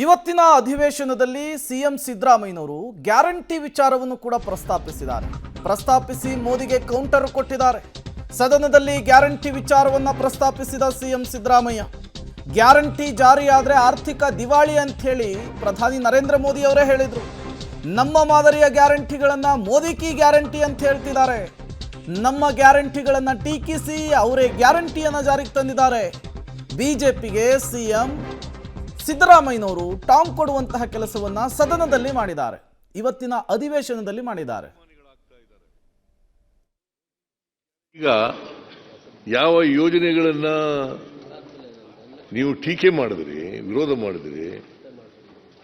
ಇವತ್ತಿನ ಅಧಿವೇಶನದಲ್ಲಿ ಸಿಎಂ ಸಿದ್ದರಾಮಯ್ಯನವರು ಗ್ಯಾರಂಟಿ ವಿಚಾರವನ್ನು ಕೂಡ ಪ್ರಸ್ತಾಪಿಸಿ ಮೋದಿಗೆ ಕೌಂಟರ್ ಕೊಟ್ಟಿದ್ದಾರೆ. ಸದನದಲ್ಲಿ ಗ್ಯಾರಂಟಿ ವಿಚಾರವನ್ನ ಪ್ರಸ್ತಾಪಿಸಿದ ಸಿಎಂ ಸಿದ್ದರಾಮಯ್ಯ ಗ್ಯಾರಂಟಿ ಜಾರಿಯಾದರೆ ಆರ್ಥಿಕ ದಿವಾಳಿ ಅಂತ ಹೇಳಿ ಪ್ರಧಾನಿ ನರೇಂದ್ರ ಮೋದಿ ಅವರೇ ಹೇಳಿದ್ರು. ನಮ್ಮ ಮಾದರಿಯ ಗ್ಯಾರಂಟಿಗಳನ್ನ ಮೋದಿ ಕಿ ಗ್ಯಾರಂಟಿ ಅಂತ ಹೇಳ್ತಿದ್ದಾರೆ. ನಮ್ಮ ಗ್ಯಾರಂಟಿಗಳನ್ನ ಟೀಕಿಸಿ ಅವರೇ ಗ್ಯಾರಂಟಿಯನ್ನ ಜಾರಿಗೆ ತಂದಿದ್ದಾರೆ. ಬಿಜೆಪಿಗೆ ಸಿಎಂ ಸಿದ್ದರಾಮಯ್ಯನವರು ಟಾಂಗ್ ಕೊಡುವಂತಹ ಕೆಲಸವನ್ನ ಸದನದಲ್ಲಿ ಮಾಡಿದ್ದಾರೆ. ಇವತ್ತಿನ ಅಧಿವೇಶನದಲ್ಲಿ ಮಾಡಿದ್ದಾರೆ. ಈಗ ಯಾವ ಯೋಜನೆಗಳನ್ನ ನೀವು ಟೀಕೆ ಮಾಡಿದ್ರಿ, ವಿರೋಧ ಮಾಡಿದ್ರಿ,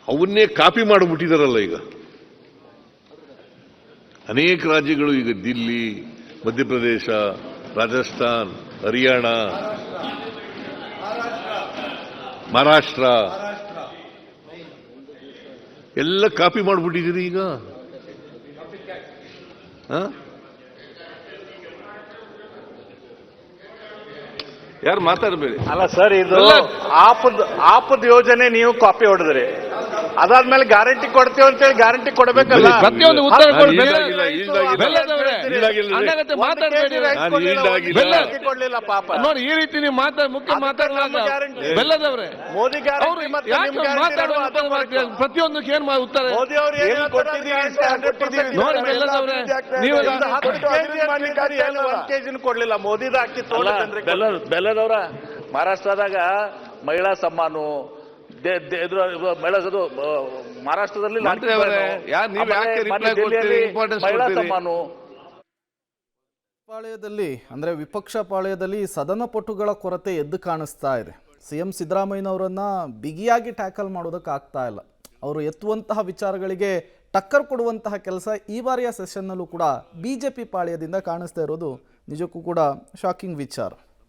ಅವನ್ನೇ ಕಾಪಿ ಮಾಡಿಬಿಟ್ಟಿದಾರಲ್ಲ. ಈಗ ಅನೇಕ ರಾಜ್ಯಗಳು, ಈಗ ದಿಲ್ಲಿ, ಮಧ್ಯಪ್ರದೇಶ, ರಾಜಸ್ಥಾನ್, ಹರಿಯಾಣ, ಮಹಾರಾಷ್ಟ್ರ ಎಲ್ಲ ಕಾಪಿ ಮಾಡಿಬಿಟ್ಟಿದ್ದೀರಿ. ಈಗ ಯಾರು ಮಾತಾಡಬೇಡಿ. ಅಲ್ಲ ಸರ್, ಇದು ಆಪದ್ ಯೋಜನೆ ನೀವು ಕಾಪಿ ಹೊಡೆದ್ರಿ. ಅದಾದ್ಮೇಲೆ ಗ್ಯಾರಂಟಿ ಕೊಡ್ತೀವಿ ಅಂತೇಳಿ ಗ್ಯಾರಂಟಿ ಕೊಡಬೇಕಲ್ಲ. ಪ್ರತಿಯೊಂದು ಉತ್ತರ ಕೊಡ್ಲಿಲ್ಲ ಪಾಪ. ನೋಡಿ, ಈ ರೀತಿ ನೀವು ಮುಖ್ಯ ಬೆಲ್ಲದವ್ರೆ ಮೋದಿ ಪ್ರತಿಯೊಂದಕ್ಕೆ ಏನ್ ಉತ್ತರ ಮೋದಿ ಅವರು ನೋಡಿ ಬೆಲ್ಲದವ್ರೆ, ನೀವು ಕೆಜಿನ ಕೊಡ್ಲಿಲ್ಲ. ಮೋದಿದ ಅಕ್ಕಿ ಬೆಲ್ಲದವ್ರ ಮಹಾರಾಷ್ಟ್ರದಾಗ ಮಹಿಳಾ ಸಮ್ಮಾನು ಮಹಾರಾಷ್ಟ್ರದಲ್ಲಿ ಪಾಳ್ಯದಲ್ಲಿ ಅಂದ್ರೆ ವಿಪಕ್ಷ ಪಾಳ್ಯದಲ್ಲಿ ಸದನ ಪಟುಗಳ ಕೊರತೆ ಎದ್ದು ಕಾಣಿಸ್ತಾ ಇದೆ. ಸಿಎಂ ಸಿದ್ದರಾಮಯ್ಯನವರನ್ನ ಬಿಗಿಯಾಗಿ ಟ್ಯಾಕಲ್ ಮಾಡೋದಕ್ಕೆ ಆಗ್ತಾ ಇಲ್ಲ. ಅವರು ಎತ್ತುವಂತಹ ವಿಚಾರಗಳಿಗೆ ಟಕ್ಕರ್ ಕೊಡುವಂತಹ ಕೆಲಸ ಈ ಬಾರಿಯ ಸೆಷನ್ನಲ್ಲೂ ಕೂಡ ಬಿಜೆಪಿ ಪಾಳ್ಯದಿಂದ ಕಾಣಿಸ್ತಾ ಇರೋದು ನಿಜಕ್ಕೂ ಕೂಡ ಶಾಕಿಂಗ್ ವಿಚಾರ.